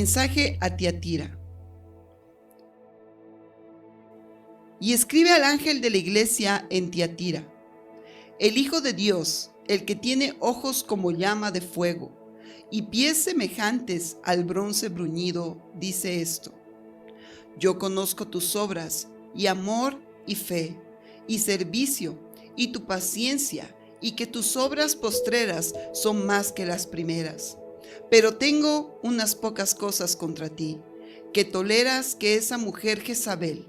Mensaje a Tiatira. Y escribe al ángel de la iglesia en Tiatira: el Hijo de Dios, el que tiene ojos como llama de fuego y pies semejantes al bronce bruñido, dice esto: yo conozco tus obras, y amor, y fe, y servicio, y tu paciencia, y que tus obras postreras son más que las primeras. Pero tengo unas pocas cosas contra ti, que toleras que esa mujer Jezabel,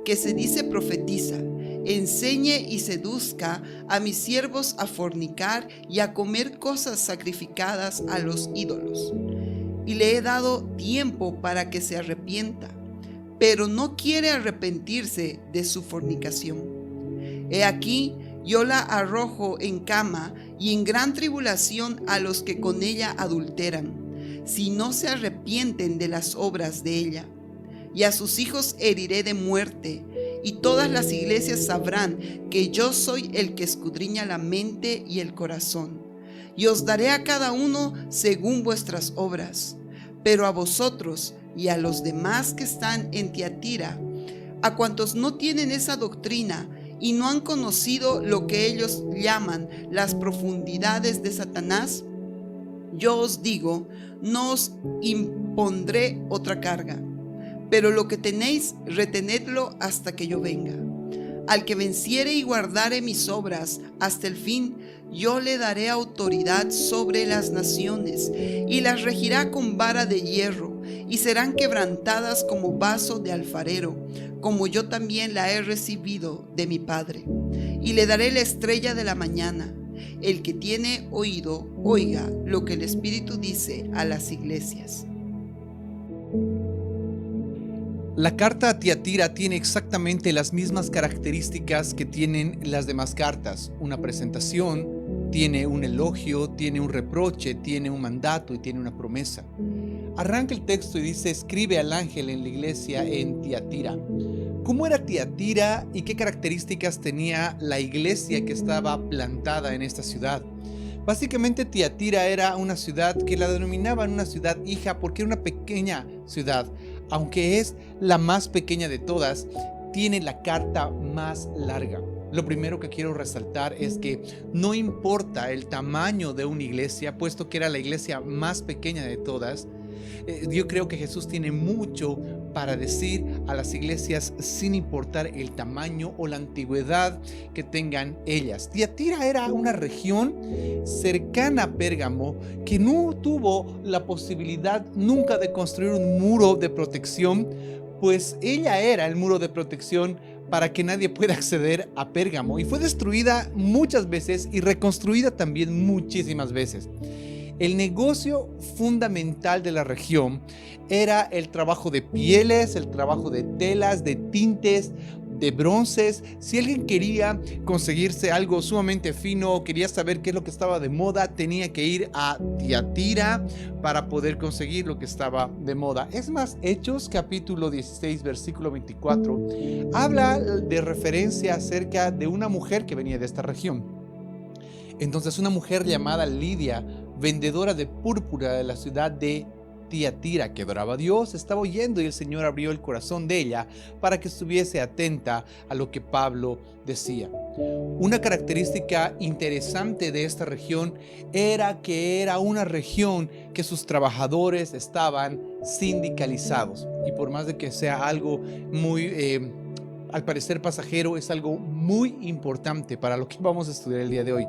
que se dice profetiza, enseñe y seduzca a mis siervos a fornicar y a comer cosas sacrificadas a los ídolos. Y le he dado tiempo para que se arrepienta, pero no quiere arrepentirse de su fornicación. He aquí, yo la arrojo en cama y en gran tribulación a los que con ella adulteran, si no se arrepienten de las obras de ella. Y a sus hijos heriré de muerte, y todas las iglesias sabrán que yo soy el que escudriña la mente y el corazón. Y os daré a cada uno según vuestras obras. Pero a vosotros y a los demás que están en Tiatira, a cuantos no tienen esa doctrina y no han conocido lo que ellos llaman las profundidades de Satanás, yo os digo, no os impondré otra carga, pero lo que tenéis, retenedlo hasta que yo venga. Al que venciere y guardare mis obras hasta el fin, yo le daré autoridad sobre las naciones, y las regirá con vara de hierro, y serán quebrantadas como vaso de alfarero, como yo también la he recibido de mi Padre. Y le daré la estrella de la mañana. El que tiene oído, oiga lo que el Espíritu dice a las iglesias. La carta a Tiatira tiene exactamente las mismas características que tienen las demás cartas: una presentación, tiene un elogio, tiene un reproche, tiene un mandato y tiene una promesa. Arranca el texto y dice: escribe al ángel en la iglesia en Tiatira. ¿Cómo era Tiatira y qué características tenía la iglesia que estaba plantada en esta ciudad? Básicamente, Tiatira era una ciudad que la denominaban una ciudad hija porque era una pequeña ciudad. Aunque es la más pequeña de todas, tiene la carta más larga. Lo primero que quiero resaltar es que no importa el tamaño de una iglesia, puesto que era la iglesia más pequeña de todas, yo creo que Jesús tiene mucho para decir a las iglesias sin importar el tamaño o la antigüedad que tengan ellas. Tiatira era una región cercana a Pérgamo que no tuvo la posibilidad nunca de construir un muro de protección, pues ella era el muro de protección para que nadie pueda acceder a Pérgamo, y fue destruida muchas veces y reconstruida también muchísimas veces. El negocio fundamental de la región era el trabajo de pieles, el trabajo de telas, de tintes, de bronces. Si alguien quería conseguirse algo sumamente fino, quería saber qué es lo que estaba de moda, tenía que ir a Tiatira para poder conseguir lo que estaba de moda. Es más, Hechos capítulo 16, versículo 24, habla de referencia acerca de una mujer que venía de esta región. Entonces, una mujer llamada Lidia, vendedora de púrpura de la ciudad de Tiatira, que adoraba a Dios, estaba oyendo, y el Señor abrió el corazón de ella para que estuviese atenta a lo que Pablo decía. Una característica interesante de esta región era que era una región que sus trabajadores estaban sindicalizados, y por más de que sea algo muy al parecer pasajero, es algo muy importante para lo que vamos a estudiar el día de hoy.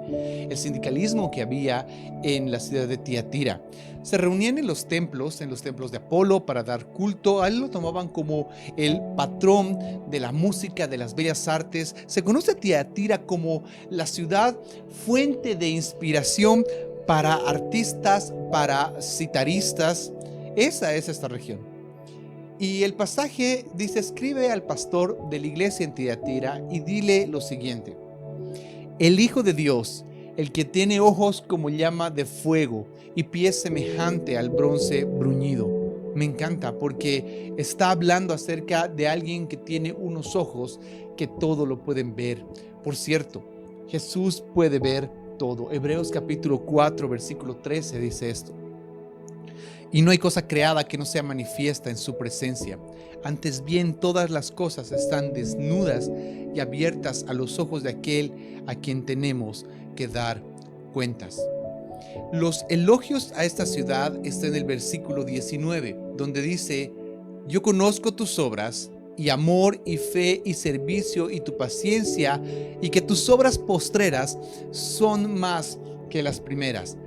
El sindicalismo que había en la ciudad de Tiatira. Se reunían en los templos de Apolo para dar culto. A él lo tomaban como el patrón de la música, de las bellas artes. Se conoce a Tiatira como la ciudad fuente de inspiración para artistas, para citaristas. Esa es esta región. Y el pasaje dice: escribe al pastor de la iglesia en Tiatira y dile lo siguiente: el Hijo de Dios, el que tiene ojos como llama de fuego y pies semejante al bronce bruñido. Me encanta porque está hablando acerca de alguien que tiene unos ojos que todo lo pueden ver. Por cierto, Jesús puede ver todo. Hebreos capítulo 4, versículo 13 dice esto: Y no hay cosa creada que no sea manifiesta en su presencia. Antes bien, todas las cosas están desnudas y abiertas a los ojos de aquel a quien tenemos que dar cuentas. Los elogios a esta ciudad están en el versículo 19, donde dice: yo conozco tus obras, y amor, y fe, y servicio, y tu paciencia, y que tus obras postreras son más que las primeras.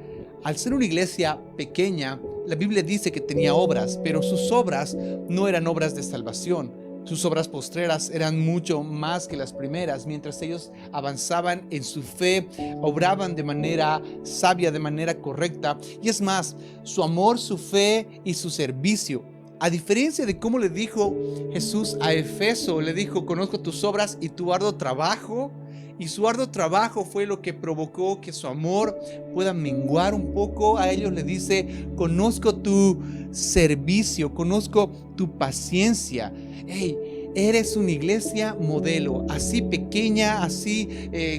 Al ser una iglesia pequeña, la Biblia dice que tenía obras, pero sus obras no eran obras de salvación. Sus obras postreras eran mucho más que las primeras. Mientras ellos avanzaban en su fe, obraban de manera sabia, de manera correcta. Y es más, su amor, su fe y su servicio, a diferencia de cómo le dijo Jesús a Efeso, le dijo: conozco tus obras y tu arduo trabajo. Y su arduo trabajo fue lo que provocó que su amor pueda menguar un poco. A ellos le dice: conozco tu servicio, conozco tu paciencia. Hey, eres una iglesia modelo, así pequeña, así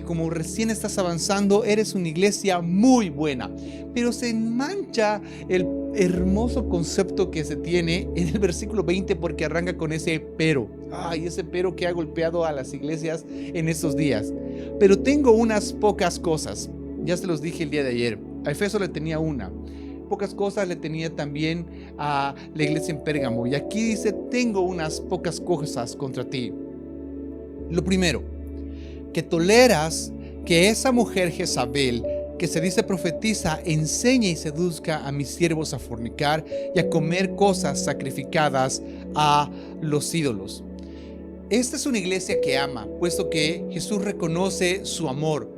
como recién estás avanzando, eres una iglesia muy buena. Pero se mancha el hermoso concepto que se tiene en el versículo 20, porque arranca con ese pero. Ay, ese pero que ha golpeado a las iglesias en estos días. Pero tengo unas pocas cosas. Ya se los dije el día de ayer. A Efeso le tenía una. Pocas cosas le tenía también a la iglesia en Pérgamo. Y aquí dice: tengo unas pocas cosas contra ti. Lo primero, que toleras que esa mujer Jezabel, que se dice profetiza, enseñe y seduzca a mis siervos a fornicar y a comer cosas sacrificadas a los ídolos. Esta es una iglesia que ama, puesto que Jesús reconoce su amor.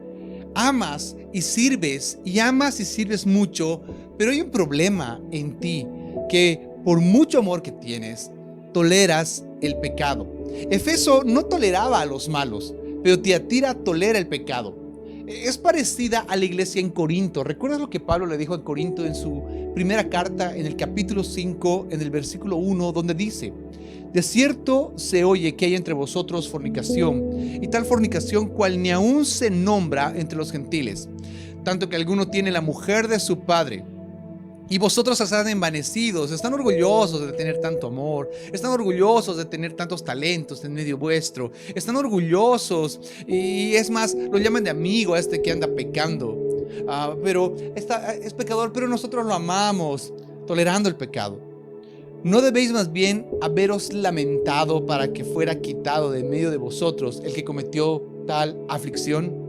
Amas y sirves mucho, pero hay un problema en ti, que por mucho amor que tienes, toleras el pecado. Efeso no toleraba a los malos, pero Tiatira tolera el pecado. Es parecida a la iglesia en Corinto. ¿Recuerdas lo que Pablo le dijo a Corinto en su primera carta, en el capítulo 5, en el versículo 1, donde dice: de cierto se oye que hay entre vosotros fornicación, y tal fornicación cual ni aún se nombra entre los gentiles, tanto que alguno tiene la mujer de su padre. Y vosotros están envanecidos, están orgullosos de tener tanto amor, están orgullosos de tener tantos talentos en medio vuestro, están orgullosos, y es más, lo llaman de amigo a este que anda pecando. Pero es pecador, pero nosotros lo amamos, tolerando el pecado. ¿No debéis más bien haberos lamentado para que fuera quitado de medio de vosotros el que cometió tal aflicción?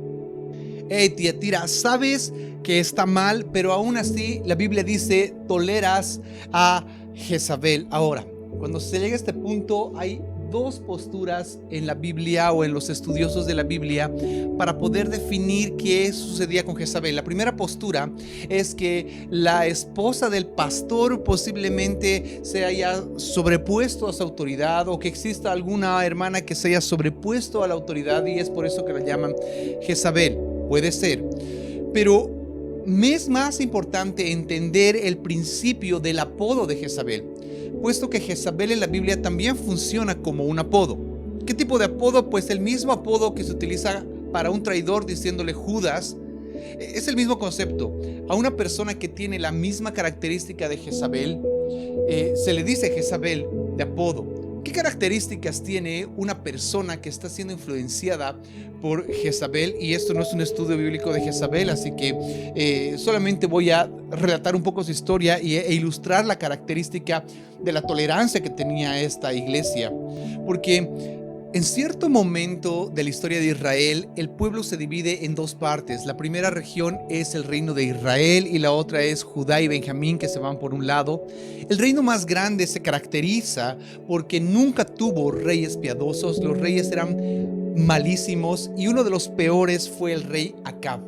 Hey, Tiatira, sabes que está mal, pero aún así la Biblia dice: toleras a Jezabel. Ahora, cuando se llega a este punto, hay dos posturas en la Biblia o en los estudiosos de la Biblia para poder definir qué sucedía con Jezabel. La primera postura es que la esposa del pastor posiblemente se haya sobrepuesto a su autoridad, o que exista alguna hermana que se haya sobrepuesto a la autoridad, y es por eso que la llaman Jezabel. Puede ser, pero me es más importante entender el principio del apodo de Jezabel, puesto que Jezabel en la Biblia también funciona como un apodo. ¿Qué tipo de apodo? Pues el mismo apodo que se utiliza para un traidor diciéndole Judas. Es el mismo concepto. A una persona que tiene la misma característica de Jezabel, se le dice Jezabel de apodo. ¿Qué características tiene una persona que está siendo influenciada por Jezabel? Y esto no es un estudio bíblico de Jezabel, así que solamente voy a relatar un poco su historia e ilustrar la característica de la tolerancia que tenía esta iglesia. Porque en cierto momento de la historia de Israel, el pueblo se divide en dos partes. La primera región es el reino de Israel y la otra es Judá y Benjamín, que se van por un lado. El reino más grande se caracteriza porque nunca tuvo reyes piadosos. Los reyes eran malísimos, y uno de los peores fue el rey Acab.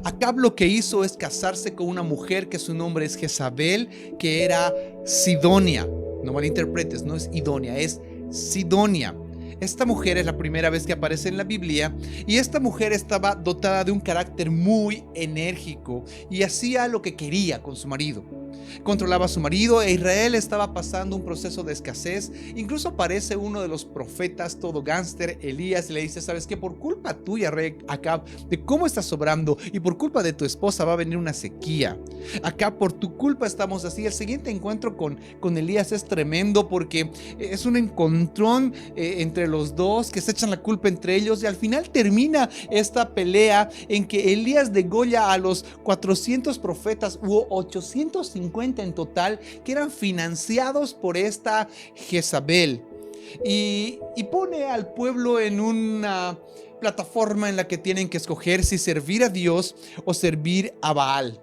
Acab lo que hizo es casarse con una mujer que su nombre es Jezabel, que era Sidonia. No malinterpretes, no es Idonia, es Sidonia. Esta mujer es la primera vez que aparece en la Biblia y esta mujer estaba dotada de un carácter muy enérgico y hacía lo que quería con su marido. Controlaba a su marido e Israel estaba pasando un proceso de escasez. Incluso aparece uno de los profetas todo gángster, Elías, y le dice: ¿sabes qué? Por culpa tuya, rey Acab, de cómo estás sobrando y por culpa de tu esposa va a venir una sequía. Acá por tu culpa estamos así. El siguiente encuentro con Elías es tremendo porque es un encontrón entre los dos que se echan la culpa entre ellos y al final termina esta pelea en que Elías degolla a los 400 profetas u 850 en total que eran financiados por esta Jezabel y pone al pueblo en una plataforma en la que tienen que escoger si servir a Dios o servir a Baal.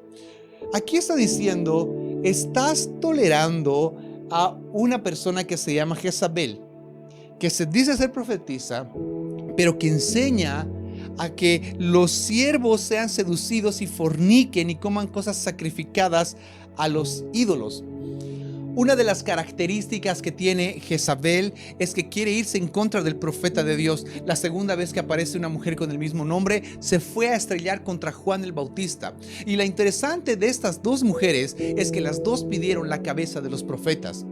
Aquí está diciendo: estás tolerando a una persona que se llama Jezabel, que se dice ser profetisa, pero que enseña a que los siervos sean seducidos y forniquen y coman cosas sacrificadas a los ídolos. Una de las características que tiene Jezabel es que quiere irse en contra del profeta de Dios. La segunda vez que aparece una mujer con el mismo nombre, se fue a estrellar contra Juan el Bautista. Y lo interesante de estas dos mujeres es que las dos pidieron la cabeza de los profetas.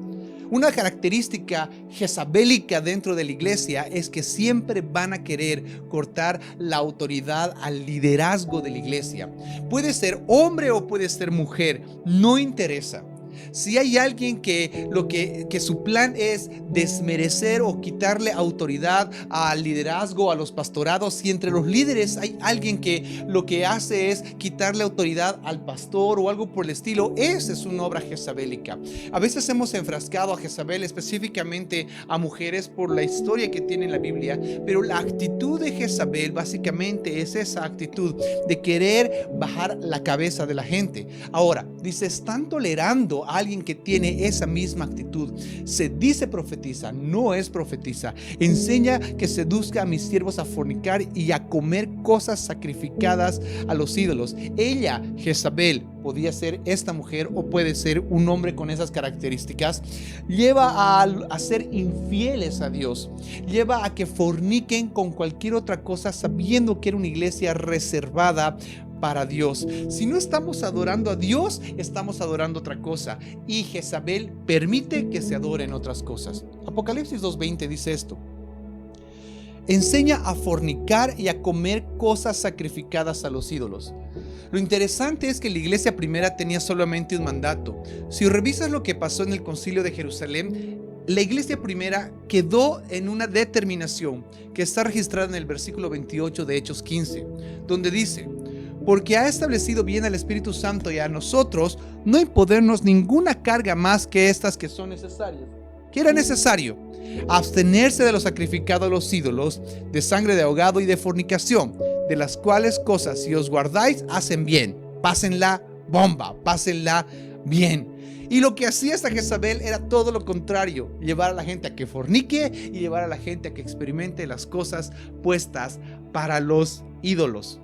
Una característica jezabélica dentro de la iglesia es que siempre van a querer cortar la autoridad al liderazgo de la iglesia. Puede ser hombre o puede ser mujer, no interesa. Si hay alguien que su plan es desmerecer o quitarle autoridad al liderazgo, a los pastorados, si entre los líderes hay alguien que lo que hace es quitarle autoridad al pastor o algo por el estilo, esa es una obra jezabélica. A veces hemos enfrascado a Jezabel específicamente a mujeres por la historia que tiene en la Biblia, pero la actitud de Jezabel básicamente es esa actitud de querer bajar la cabeza de la gente. Ahora, dice, están tolerando a alguien que tiene esa misma actitud. Se dice profetiza, no es profetiza. Enseña que seduzca a mis siervos a fornicar y a comer cosas sacrificadas a los ídolos. Ella, Jezabel, podía ser esta mujer o puede ser un hombre con esas características. Lleva a ser infieles a Dios. Lleva a que forniquen con cualquier otra cosa sabiendo que era una iglesia reservada para Dios. Si no estamos adorando a Dios, estamos adorando otra cosa. Y Jezabel permite que se adoren otras cosas. Apocalipsis 2:20 dice esto: enseña a fornicar y a comer cosas sacrificadas a los ídolos. Lo interesante es que la iglesia primera tenía solamente un mandato. Si revisas lo que pasó en el concilio de Jerusalén, la iglesia primera quedó en una determinación que está registrada en el versículo 28 de Hechos 15, donde dice: porque ha establecido bien al Espíritu Santo y a nosotros no imponernos ninguna carga más que estas que son necesarias. ¿Qué era necesario? Abstenerse de lo sacrificado a los ídolos, de sangre de ahogado y de fornicación, de las cuales cosas si os guardáis hacen bien. Pásenla bomba, pásenla bien. Y lo que hacía esta Jezabel era todo lo contrario: llevar a la gente a que fornique y llevar a la gente a que experimente las cosas puestas para los ídolos.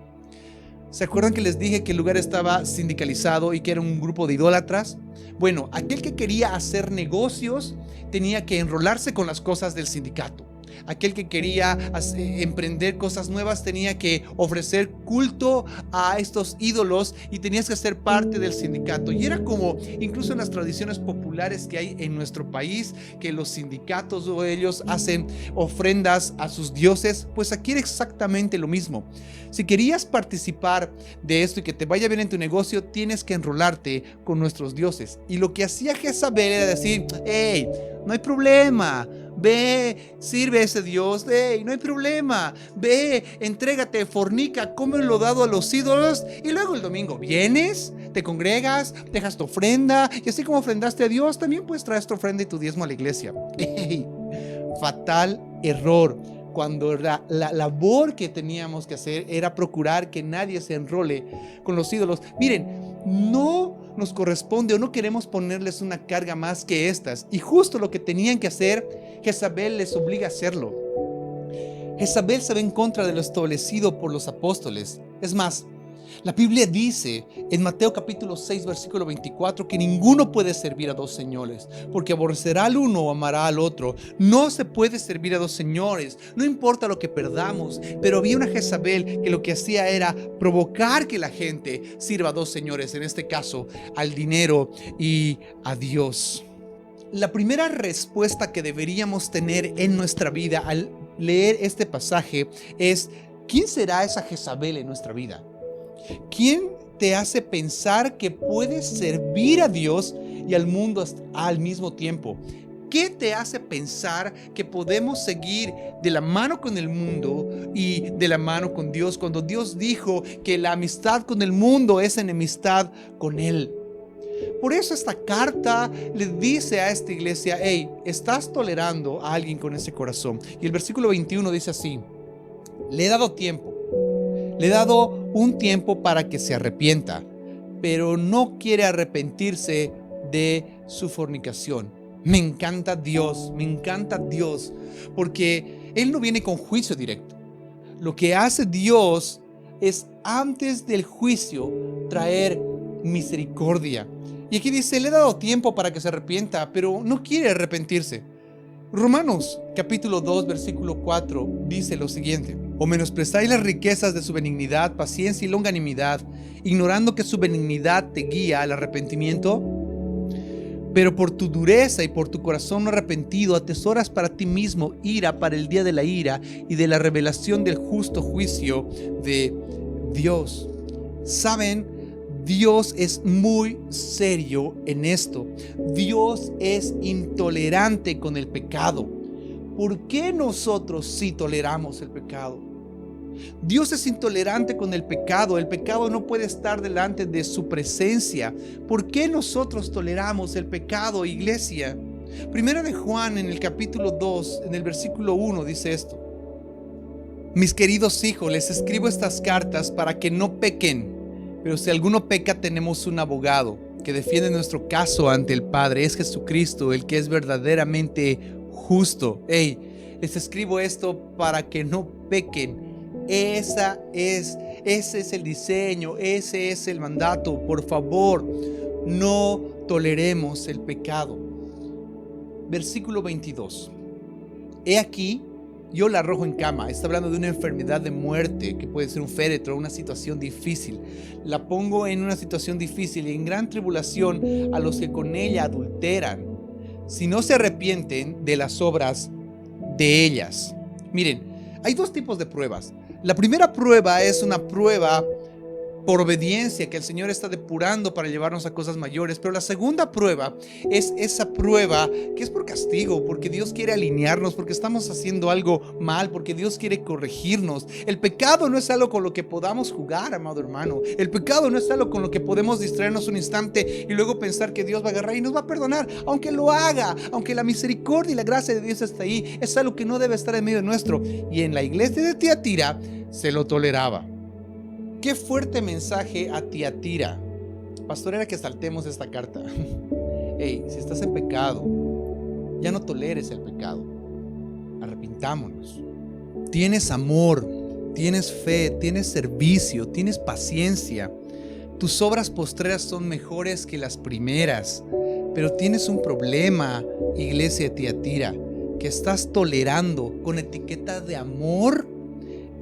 ¿Se acuerdan que les dije que el lugar estaba sindicalizado y que era un grupo de idólatras? Bueno, aquel que quería hacer negocios tenía que enrolarse con las cosas del sindicato. Aquel que quería emprender cosas nuevas tenía que ofrecer culto a estos ídolos y tenías que ser parte del sindicato. Y era como, incluso en las tradiciones populares que hay en nuestro país, que los sindicatos o ellos hacen ofrendas a sus dioses, pues aquí era exactamente lo mismo. Si querías participar de esto y que te vaya bien en tu negocio, tienes que enrolarte con nuestros dioses. Y lo que hacía Jezabel era decir: hey, no hay problema, ve, sirve a ese Dios, hey, no hay problema, ve, entrégate, fornica, come lo dado a los ídolos y luego el domingo vienes, te congregas, dejas tu ofrenda y así como ofrendaste a Dios, también puedes traer tu ofrenda y tu diezmo a la iglesia. Hey, fatal error. Cuando la labor que teníamos que hacer era procurar que nadie se enrole con los ídolos. Miren, no nos corresponde o no queremos ponerles una carga más que estas. Y justo lo que tenían que hacer, Jezabel les obliga a hacerlo. Jezabel se ve en contra de lo establecido por los apóstoles. Es más, La Biblia dice en Mateo capítulo 6, versículo 24, que ninguno puede servir a dos señores, porque aborrecerá al uno o amará al otro. No se puede servir a dos señores, no importa lo que perdamos. Pero había una Jezabel que lo que hacía era provocar que la gente sirva a dos señores, en este caso al dinero y a Dios. La primera respuesta que deberíamos tener en nuestra vida al leer este pasaje es: ¿quién será esa Jezabel en nuestra vida? ¿Quién te hace pensar que puedes servir a Dios y al mundo al mismo tiempo? ¿Qué te hace pensar que podemos seguir de la mano con el mundo y de la mano con Dios, cuando Dios dijo que la amistad con el mundo es enemistad con Él? Por eso esta carta le dice a esta iglesia: hey, estás tolerando a alguien con ese corazón. Y el versículo 21 dice así: le he dado tiempo. Le he dado un tiempo para que se arrepienta, pero no quiere arrepentirse de su fornicación. Me encanta Dios, porque Él no viene con juicio directo. Lo que hace Dios es, antes del juicio, traer misericordia. Y aquí dice: le he dado tiempo para que se arrepienta, pero no quiere arrepentirse. Romanos capítulo 2 versículo 4 dice lo siguiente: ¿o menospreciáis las riquezas de su benignidad, paciencia y longanimidad, ignorando que su benignidad te guía al arrepentimiento? Pero por tu dureza y por tu corazón no arrepentido atesoras para ti mismo ira para el día de la ira y de la revelación del justo juicio de Dios. ¿Saben? Dios es muy serio en esto. Dios es intolerante con el pecado. ¿Por qué nosotros sí toleramos el pecado? Dios es intolerante con el pecado. El pecado no puede estar delante de su presencia. ¿Por qué nosotros toleramos el pecado, iglesia? Primera de Juan, en el capítulo 2, en el versículo 1, dice esto: mis queridos hijos, les escribo estas cartas para que no pequen. Pero si alguno peca, tenemos un abogado que defiende nuestro caso ante el Padre. Es Jesucristo, el que es verdaderamente justo. Hey, les escribo esto para que no pequen. Ese es el diseño, ese es el mandato. Por favor, no toleremos el pecado. Versículo 22. He aquí, yo la arrojo en cama. Está hablando de una enfermedad de muerte, que puede ser un féretro, una situación difícil. La pongo en una situación difícil y en gran tribulación a los que con ella adulteran, si no se arrepienten de las obras de ellas. Miren, hay dos tipos de pruebas. La primera prueba es una prueba por obediencia que el Señor está depurando para llevarnos a cosas mayores. Pero la segunda prueba es esa prueba que es por castigo, porque Dios quiere alinearnos, porque estamos haciendo algo mal, porque Dios quiere corregirnos. El pecado no es algo con lo que podamos jugar, amado hermano. El pecado no es algo con lo que podemos distraernos un instante y luego pensar que Dios va a agarrar y nos va a perdonar. Aunque lo haga, aunque la misericordia y la gracia de Dios está ahí, es algo que no debe estar en medio nuestro. Y en la iglesia de Tiatira se lo toleraba. Qué fuerte mensaje a Tiatira. Pastor, era que saltemos esta carta. Hey, si estás en pecado, ya no toleres el pecado. Arrepintámonos. Tienes amor, tienes fe, tienes servicio, tienes paciencia. Tus obras postreras son mejores que las primeras. Pero tienes un problema, iglesia de Tiatira, que estás tolerando con etiqueta de amor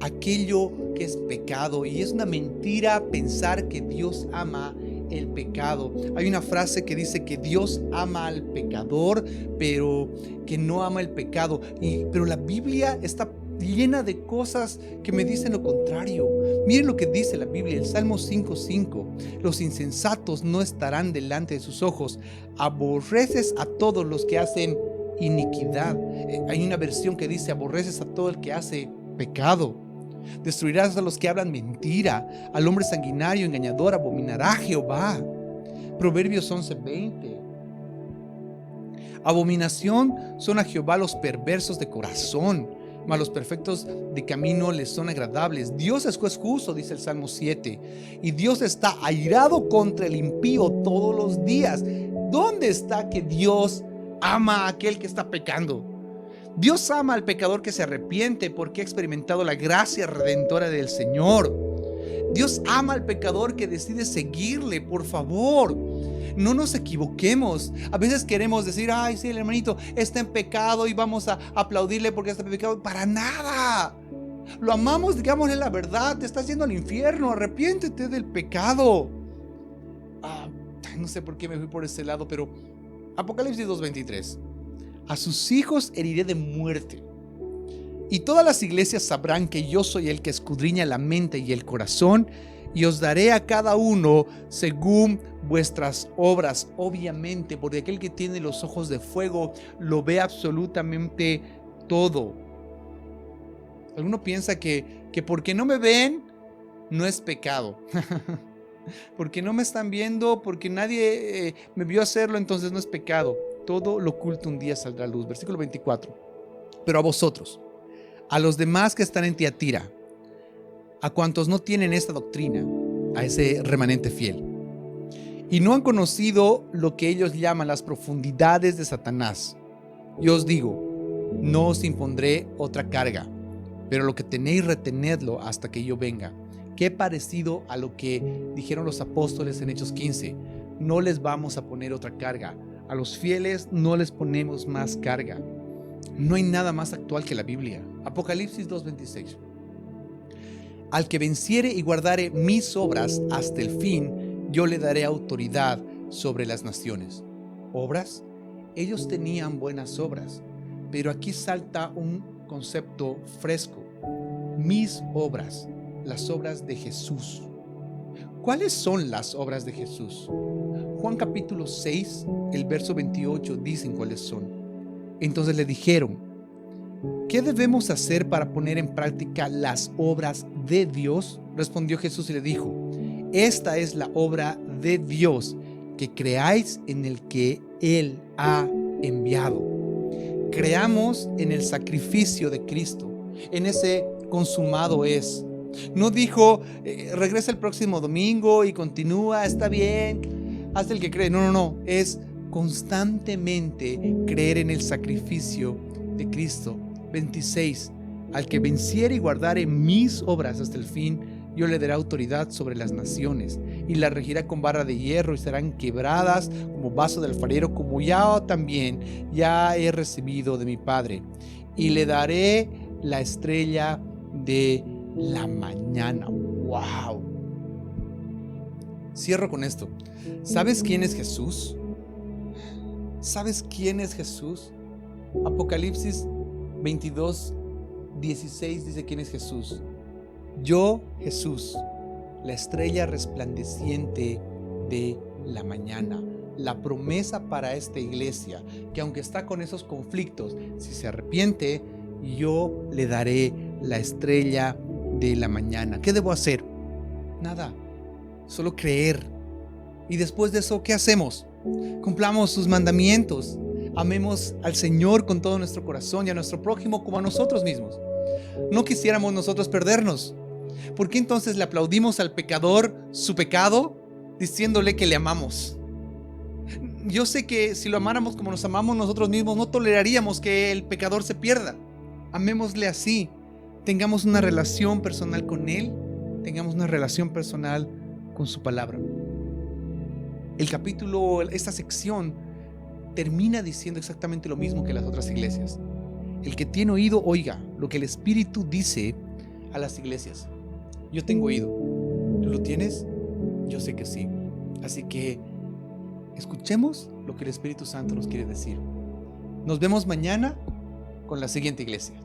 aquello que es pecado. Y es una mentira pensar que Dios ama el pecado. Hay una frase que dice que Dios ama al pecador, pero que no ama el pecado. Pero la Biblia está llena de cosas que me dicen lo contrario. Miren lo que dice la Biblia, el Salmo 5:5: los insensatos no estarán delante de sus ojos. Aborreces a todos los que hacen iniquidad. Hay una versión que dice: aborreces a todo el que hace pecado. Destruirás a los que hablan mentira, al hombre sanguinario, engañador, abominará Jehová. Proverbios 11:20. Abominación son a Jehová los perversos de corazón, mas los perfectos de camino les son agradables. Dios es juez justo, dice el Salmo 7, y Dios está airado contra el impío todos los días. ¿Dónde está que Dios ama a aquel que está pecando? Dios ama al pecador que se arrepiente porque ha experimentado la gracia redentora del Señor. Dios ama al pecador que decide seguirle, por favor. No nos equivoquemos. A veces queremos decir, ay, sí, el hermanito está en pecado y vamos a aplaudirle porque está en pecado. Para nada. Lo amamos, digámosle la verdad. Te estás yendo al infierno, arrepiéntete del pecado. No sé por qué me fui por ese lado, pero Apocalipsis 2:23. A sus hijos heriré de muerte. Y todas las iglesias sabrán que yo soy el que escudriña la mente y el corazón, y os daré a cada uno según vuestras obras. Obviamente, porque aquel que tiene los ojos de fuego lo ve absolutamente todo. Alguno piensa que porque no me ven, no es pecado. Porque no me están viendo, porque nadie me vio hacerlo, entonces no es pecado. Todo lo oculto un día saldrá a luz. Versículo 24. Pero a vosotros, a los demás que están en Tiatira, a cuantos no tienen esta doctrina, a ese remanente fiel, y no han conocido lo que ellos llaman las profundidades de Satanás, yo os digo, no os impondré otra carga, pero lo que tenéis retenedlo hasta que yo venga. Qué parecido a lo que dijeron los apóstoles en Hechos 15. No les vamos a poner otra carga. A los fieles no les ponemos más carga. No hay nada más actual que la Biblia. Apocalipsis 2:26. Al que venciere y guardare mis obras hasta el fin, yo le daré autoridad sobre las naciones. ¿Obras? Ellos tenían buenas obras, pero aquí salta un concepto fresco. Mis obras, las obras de Jesús. ¿Cuáles son las obras de Jesús? Juan capítulo 6, el verso 28 dicen cuáles son. Entonces le dijeron, ¿qué debemos hacer para poner en práctica las obras de Dios? Respondió Jesús y le dijo, esta es la obra de Dios, que creáis en el que Él ha enviado. Creamos en el sacrificio de Cristo, en ese consumado es. No dijo, regresa el próximo domingo y continúa, está bien, haz el que cree. No, es constantemente creer en el sacrificio de Cristo. 26. Al que venciere y guardare mis obras hasta el fin, yo le daré autoridad sobre las naciones, y las regirá con vara de hierro, y serán quebradas como vaso de alfarero, como ya también he recibido de mi Padre. Y le daré la estrella de la mañana. ¡Wow! Cierro con esto. ¿Sabes quién es Jesús? ¿Sabes quién es Jesús? Apocalipsis 22:16 dice quién es Jesús. Yo, Jesús, la estrella resplandeciente de la mañana. La promesa para esta iglesia, que aunque está con esos conflictos, si se arrepiente, yo le daré la estrella de la mañana. ¿Qué debo hacer? Nada, solo creer. Y después de eso, ¿qué hacemos? Cumplamos sus mandamientos. Amemos al Señor con todo nuestro corazón y a nuestro prójimo como a nosotros mismos. No quisiéramos nosotros perdernos. ¿Por qué entonces le aplaudimos al pecador su pecado diciéndole que le amamos? Yo sé que si lo amáramos como nos amamos nosotros mismos, no toleraríamos que el pecador se pierda. Amémosle así. Tengamos una relación personal con Él. Tengamos una relación personal con su palabra. El capítulo, esta sección, termina diciendo exactamente lo mismo que las otras iglesias. El que tiene oído, oiga lo que el Espíritu dice a las iglesias. Yo tengo oído. ¿Tú lo tienes? Yo sé que sí. Así que escuchemos lo que el Espíritu Santo nos quiere decir. Nos vemos mañana con la siguiente iglesia.